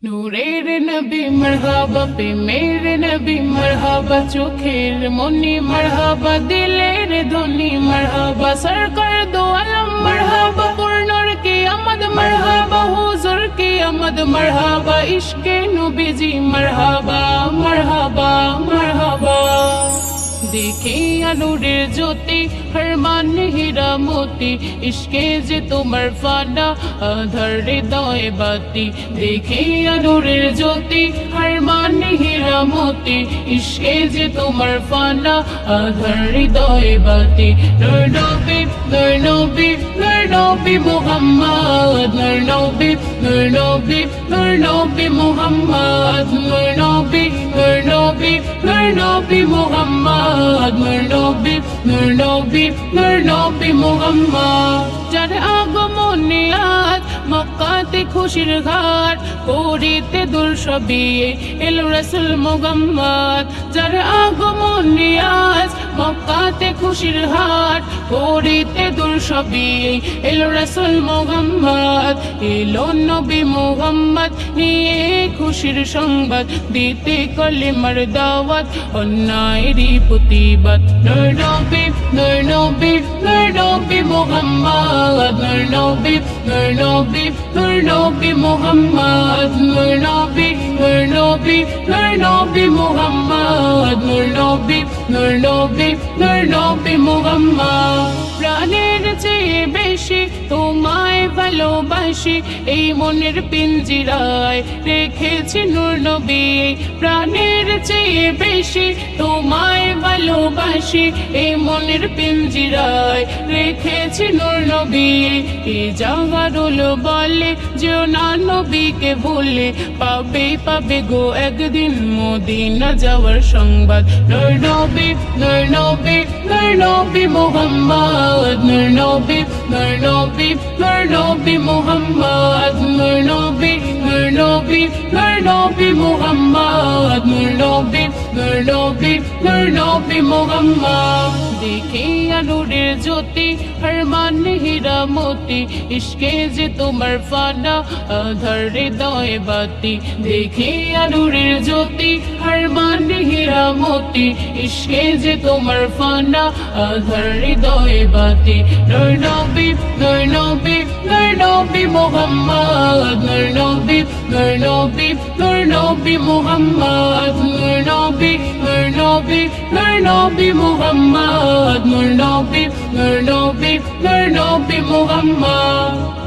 নূরের নবী মারহাবা পে মেরে নবী মারহাবা চোখের মনি মারহাবা দিলের ধ্বনি মারহাবা সরকার দো আলম মারহাবা পূর্ণর কি আমদ মারহাবা হুজুর কি আমদ মারহাবা ইশকে নবীজি মারহাবা মারহাবা মারহাবা দেখে আলোরের জ্যোতি হর মান হীরা মোতি ইশকে যে তোমার ফানা আধার হৃদয় বাতি দেখে আলোরের জ্যোতি হর মান হীরা মোতি ইশকে যে তোমার ফানা আধার হৃদয় বাতি নূর নবী নূর নবী নূর নবী মুহাম্মদ নূর নবী নূর নবী নূর নবী মুহাম্মদ নূর নবী নূর নবী নূর নবী মুহাম্মদ নূর নবী নূর নবী নূর নবী মুহাম্মদ যার আগমনে আজ মক্কাতে খুশির ঘাট করিতে দূর সবই এলো রাসূল মুহাম্মদ যার আগমনে আজ মক্কাতে খুশির হাট করিতে দূর সবই এলো রাসূল মুহাম্মদ এলো নবী মুহাম্মদ নিয়ে খুশির সংবাদ দিতে কলিমার দাওয়াত অন্যায়েরই প্রতিবাদ নূর নবী নূর নবী নূর নবী মুহাম্মদ নূর নবী নূর নবী নূর নবী মুহাম্মদ নূর নবী নূর নবী নূর নবী মুহাম্মদ নূর নবী নূর নবী নূর নবী মুহাম্মদ প্রাণের চেয়ে বেশি তোমায় ভালোবাসি এই মনের পিঞ্জিরায় রেখেছি নূর নবী প্রাণের চেয়ে বেশি তোমায় ভালোবাসি এই মনের পিঞ্জিরায় রেখেছি নূর নবী এই জাগারুল বলে যে না নবীকে ভুলে পাবে পাবে গো একদিন মদিনা যাওয়ার সংবাদ নূর নবী নূর নবী নূর নবী মুহাম্মদ নূর নবী নূর নবী নূর নবী মুহাম্মদ নূর নবী নূর নবী নূর নবী মুহাম্মদ নূর নবী নূর নবী নূর নবী মুহাম্মদ দেখে আলোরের জ্যোতি হর মান হীরা মোতি ইশকে যে তোমার ফানা আধার হৃদয় বাতি দেখে আলোরের জ্যোতি হর মান হীরা মোতি ইশকে যে তোমার ফানা আধার হৃদয় বাতি নূর নবী নূর নবী নূর নবী মুহাম্মদ নূর নবী নূর নবী নূর নবী মুহাম্মদ নূর নবী নূর নবী নূর নবী মুহাম্মদ নূর নবী নূর নবী নূর নবী মুহাম্মদ